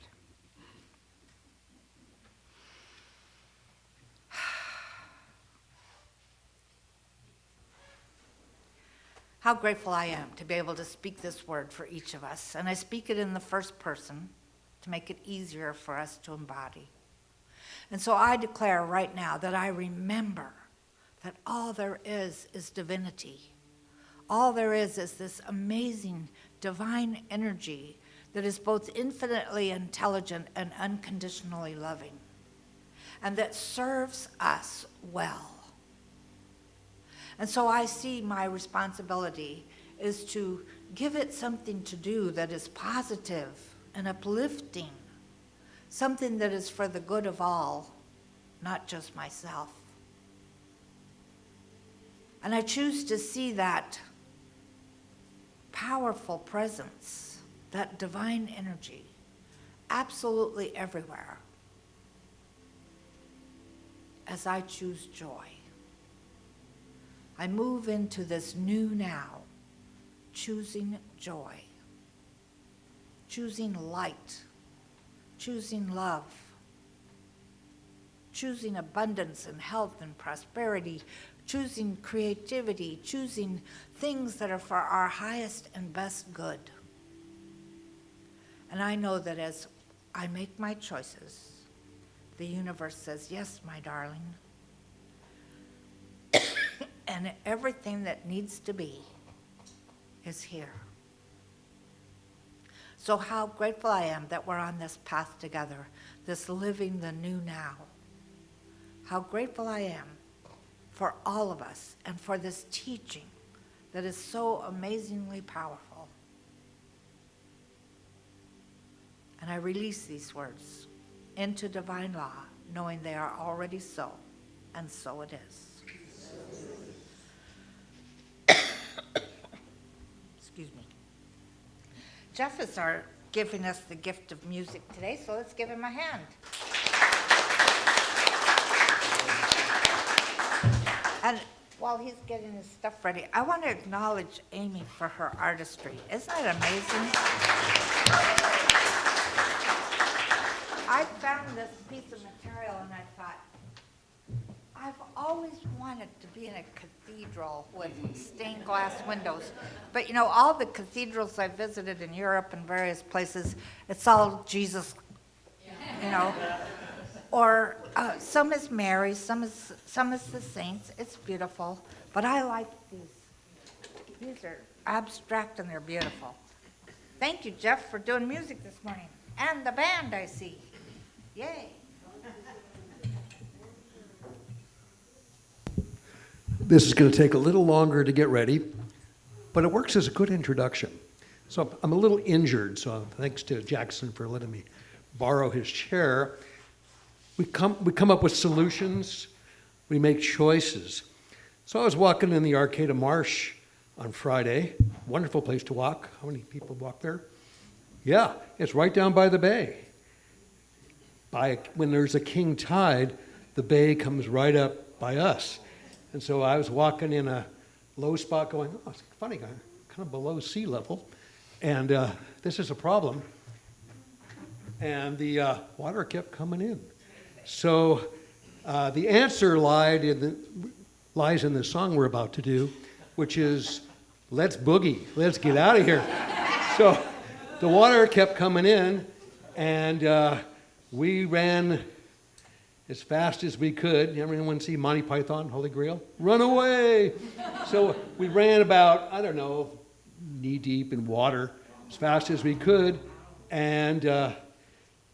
how grateful I am to be able to speak this word for each of us. And I speak it in the first person to make it easier for us to embody. And so I declare right now that I remember that all there is divinity. All there is this amazing divine energy that is both infinitely intelligent and unconditionally loving, and that serves us well. And so I see my responsibility is to give it something to do that is positive and uplifting, something that is for the good of all, not just myself. And I choose to see that powerful presence, that divine energy, absolutely everywhere, as I choose joy. I move into this new now, choosing joy, choosing light, choosing love, choosing abundance and health and prosperity, choosing creativity, choosing things that are for our highest and best good. And I know that as I make my choices, the universe says, yes, my darling. And everything that needs to be is here. So how grateful I am that we're on this path together, this living the new now. How grateful I am for all of us and for this teaching that is so amazingly powerful. And I release these words into divine law, knowing they are already so, and so it is. Excuse me. Jeff is giving us the gift of music today, so let's give him a hand. And while he's getting his stuff ready, I want to acknowledge Amy for her artistry. Isn't that amazing? I found this piece of material and I thought, I've always wanted to be in a cathedral with stained glass windows. But you know, all the cathedrals I visited in Europe and various places, it's all Jesus, you know. Or some is Mary, some is the saints. It's beautiful. But I like these. These are abstract and they're beautiful. Thank you, Jeff, for doing music this morning. And the band, I see. Yay. This is going to take a little longer to get ready, but it works as a good introduction. So I'm a little injured, so thanks to Jackson for letting me borrow his chair. We come up with solutions, we make choices. So I was walking in the Arcata Marsh on Friday, wonderful place to walk. How many people walk there? Yeah, it's right down by the bay. When there's a king tide, the bay comes right up by us. And so I was walking in a low spot going, oh, it's funny, kind of below sea level. And this is a problem. And the water kept coming in. So the answer lies in the song we're about to do, which is, let's boogie, let's get out of here. So the water kept coming in, and we ran as fast as we could. Everyone see Monty Python, Holy Grail? Run away! So we ran about, I don't know, knee deep in water as fast as we could. And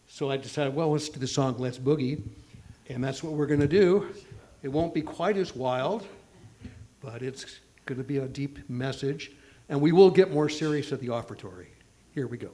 so I decided, well, let's do the song Let's Boogie. And that's what we're going to do. It won't be quite as wild, but it's going to be a deep message. And we will get more serious at the offertory. Here we go.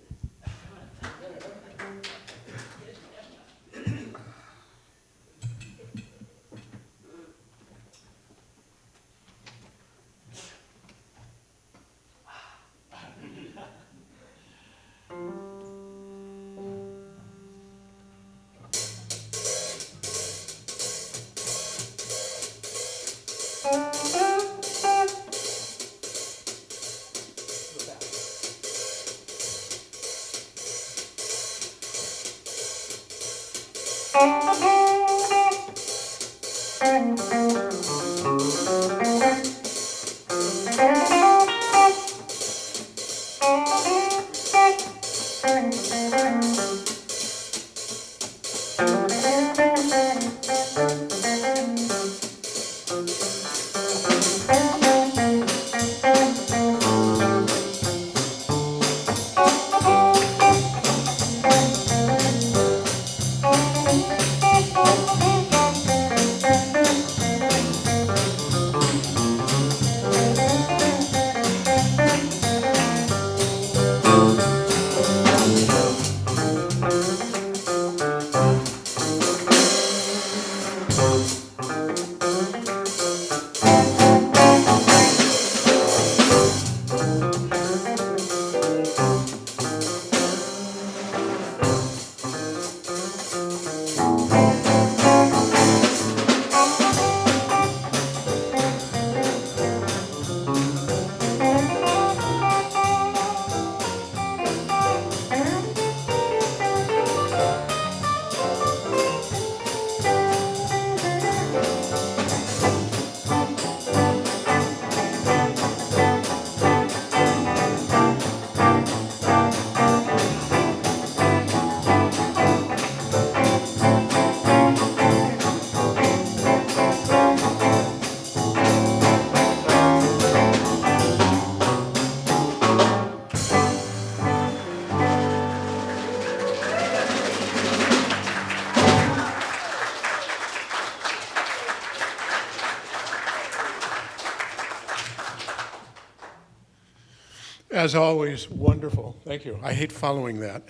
As always, wonderful. Thank you. I hate following that.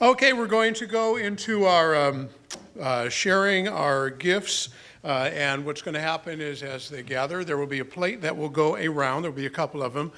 Okay, we're going to go into our sharing our gifts. And what's going to happen is as they gather, there will be a plate that will go around. There will be a couple of them.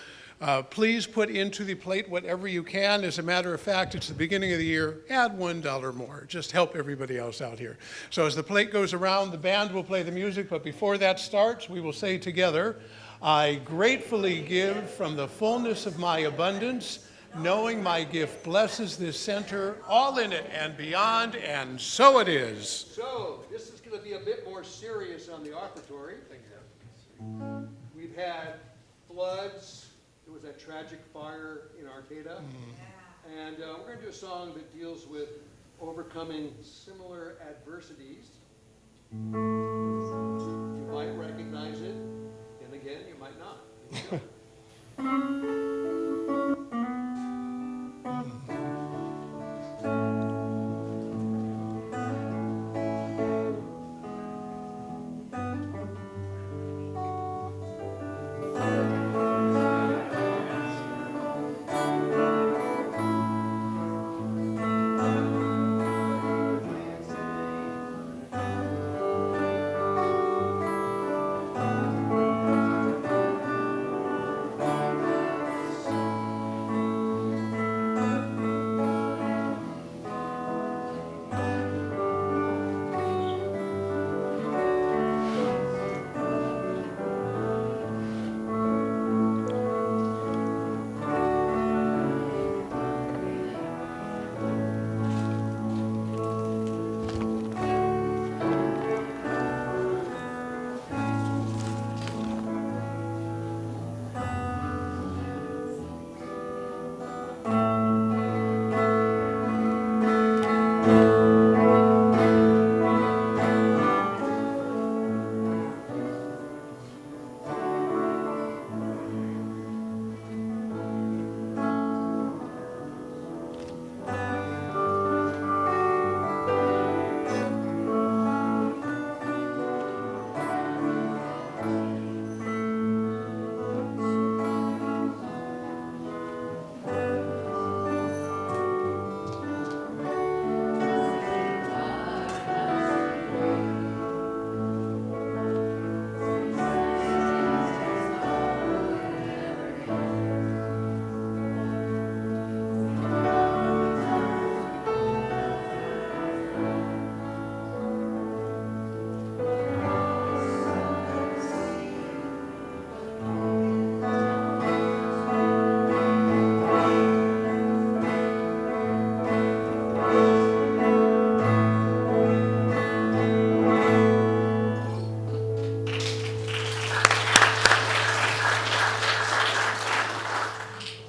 Please put into the plate whatever you can. As a matter of fact, it's the beginning of the year. Add $1 more. Just help everybody else out here. So as the plate goes around, the band will play the music. But before that starts, we will say together, I gratefully give from the fullness of my abundance, knowing my gift blesses this center, all in it and beyond, and so it is. So, this is going to be a bit more serious on the offertory. We've had floods. There was that tragic fire in Arcata. And we're going to do a song that deals with overcoming similar adversities. You might recognize it. And again, you might not. Here we go.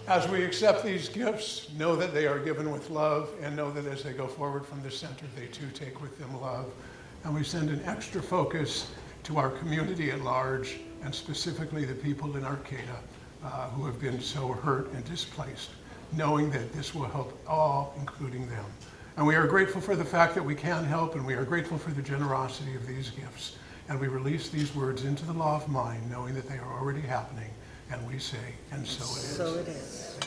As we accept these gifts, know that they are given with love, and know that as they go forward from the center, they too take with them love. And we send an extra focus to our community at large, and specifically the people in Arcata who have been so hurt and displaced, knowing that this will help all, including them. And we are grateful for the fact that we can help, and we are grateful for the generosity of these gifts. And we release these words into the law of mind, knowing that they are already happening. And we say, and so it is. So it is.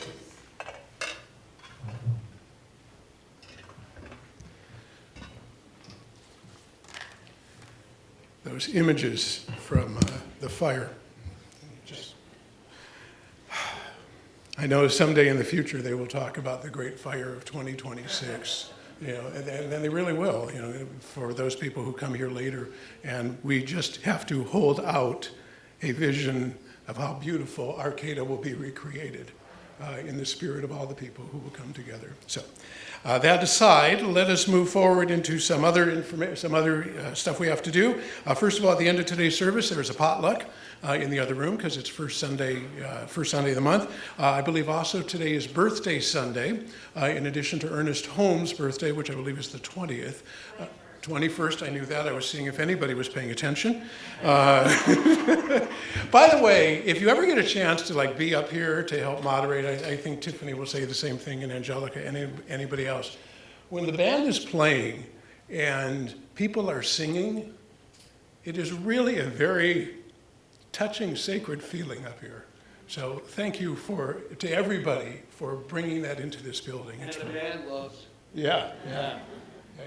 Those images from the fire. I know someday in the future they will talk about the Great Fire of 2026. And they really will, for those people who come here later. And we just have to hold out a vision of how beautiful Arcata will be recreated in the spirit of all the people who will come together. So that aside, let us move forward into some other stuff we have to do. First of all, at the end of today's service, there's a potluck in the other room because it's first Sunday of the month. I believe also today is Birthday Sunday, in addition to Ernest Holmes' birthday, which I believe is the 20th. 21st, I knew that. I was seeing if anybody was paying attention. By the way, if you ever get a chance to be up here to help moderate, I think Tiffany will say the same thing, and Angelica, and anybody else. When the band is playing and people are singing, it is really a very touching, sacred feeling up here. So thank you to everybody for bringing that into this building. And the band loves. Yeah.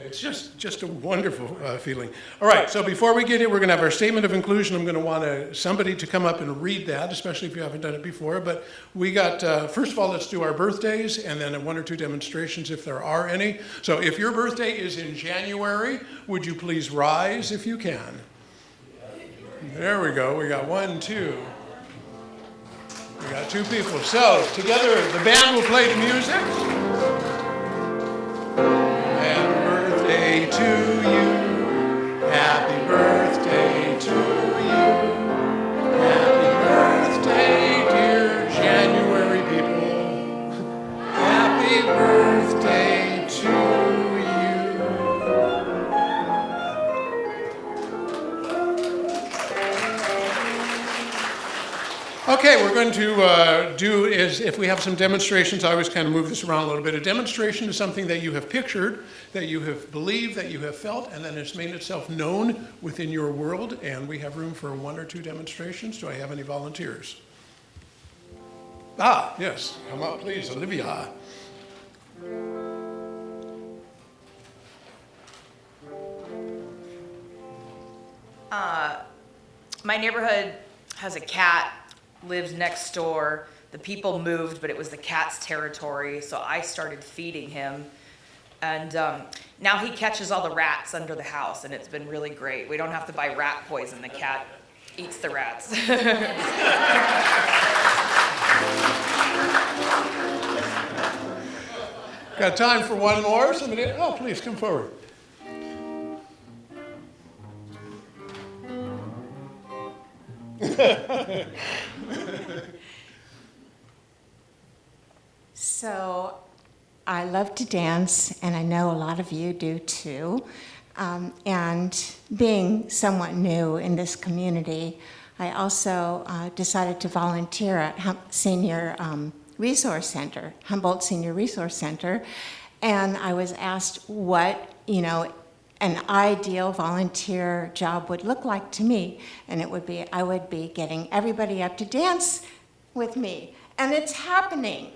It's just a wonderful feeling. All right, so before we get in, we're going to have our statement of inclusion. I'm going to want somebody to come up and read that, especially if you haven't done it before. But we got, first of all, let's do our birthdays, and then one or two demonstrations if there are any. So if your birthday is in January, would you please rise if you can? There we go. We got 1, 2. We got 2 people. So together, the band will play the music. To you, happy birthday to you, happy birthday, dear January people, happy birthday to you. Okay, we're going to do is, if we have some demonstrations, I always kind of move this around a little bit. A demonstration is something that you have pictured, that you have believed, that you have felt, and then it's made itself known within your world, and we have room for 1 or 2 demonstrations. Do I have any volunteers? Yes, come up please, Olivia. My neighborhood has a cat, lives next door. The people moved, but it was the cat's territory, so I started feeding him. And now he catches all the rats under the house, and it's been really great. We don't have to buy rat poison. The cat eats the rats. Got time for one more? Somebody? Oh, please come forward. So I love to dance, and I know a lot of you do too. And being somewhat new in this community, I also decided to volunteer at Senior Resource Center, Humboldt Senior Resource Center, and I was asked what, an ideal volunteer job would look like to me, and it would be, I would be getting everybody up to dance with me, and it's happening.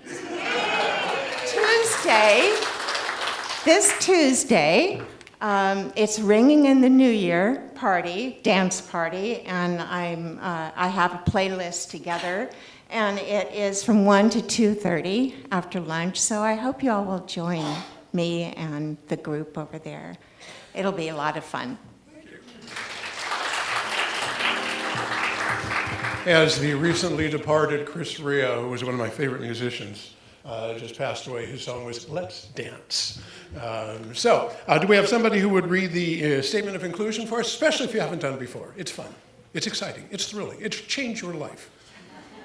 This Tuesday, it's Ringing in the New Year party, dance party, and I have a playlist together, and it is from 1 to 2:30 after lunch, so I hope you all will join me and the group over there. It'll be a lot of fun. As the recently departed Chris Rio, who was one of my favorite musicians, just passed away, his song was Let's Dance. Do we have somebody who would read the statement of inclusion for us, especially if you haven't done it before? It's fun, it's exciting, it's thrilling, it's changed your life.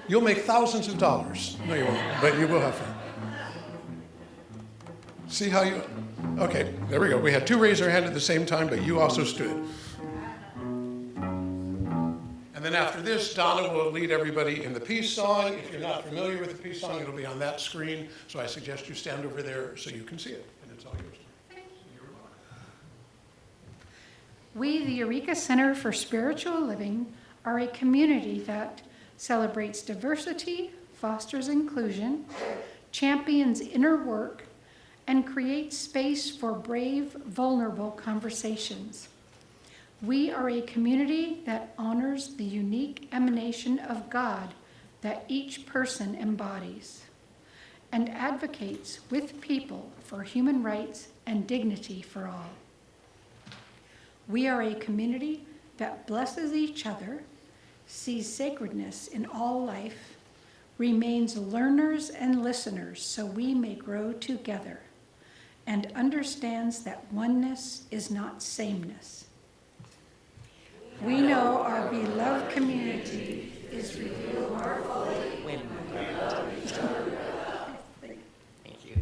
You'll make thousands of dollars. No, you won't, but you will have fun. See how you, okay, there we go. We had two raise their hand at the same time, but you also stood. And then after this, Donna will lead everybody in the peace song. If you're not familiar with the peace song, it'll be on that screen. So I suggest you stand over there so you can see it, and it's all yours. We, the Eureka Center for Spiritual Living, are a community that celebrates diversity, fosters inclusion, champions inner work, and creates space for brave, vulnerable conversations. We are a community that honors the unique emanation of God that each person embodies and advocates with people for human rights and dignity for all. We are a community that blesses each other, sees sacredness in all life, remains learners and listeners so we may grow together, and understands that oneness is not sameness. We know our beloved community is revealed more fully. Thank you.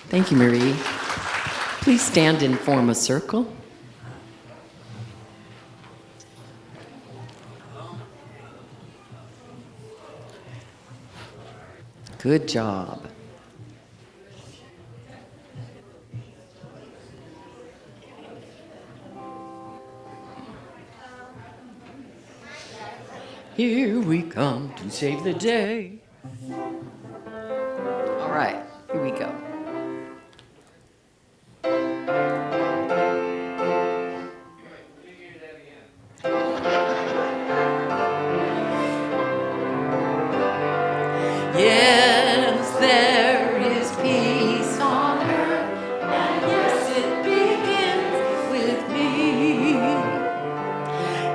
Thank you, Marie. Please stand and form a circle. Good job. Here we come to save the day. All right, here we go. Yes, there is peace on earth, and yes, it begins with me.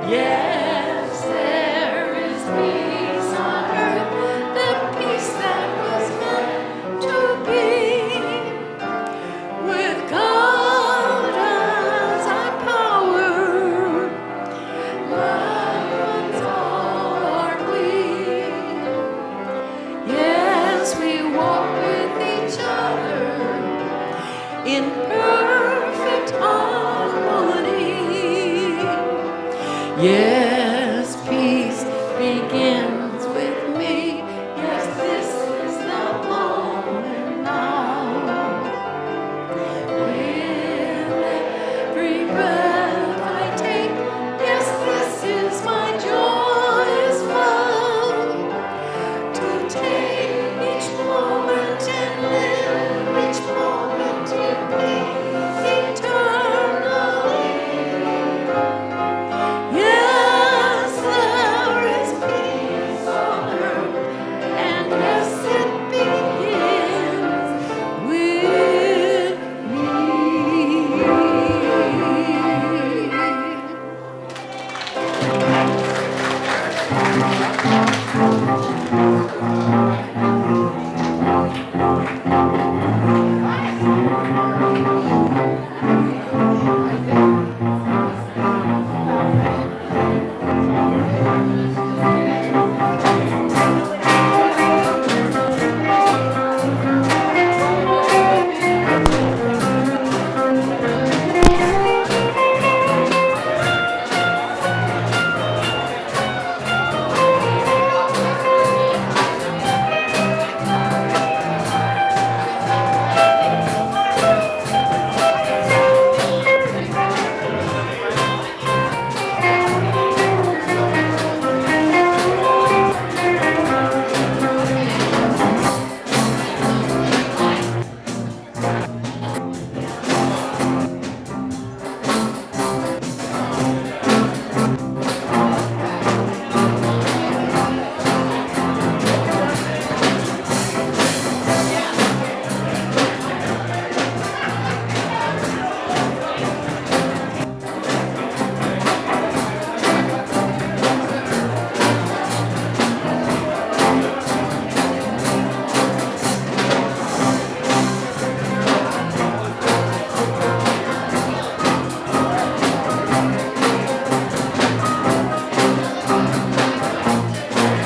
Yes, there is peace on earth, the peace that was meant to be. With God as our power, loved ones all are we. Yes, we walk with each other in perfect harmony. Yes.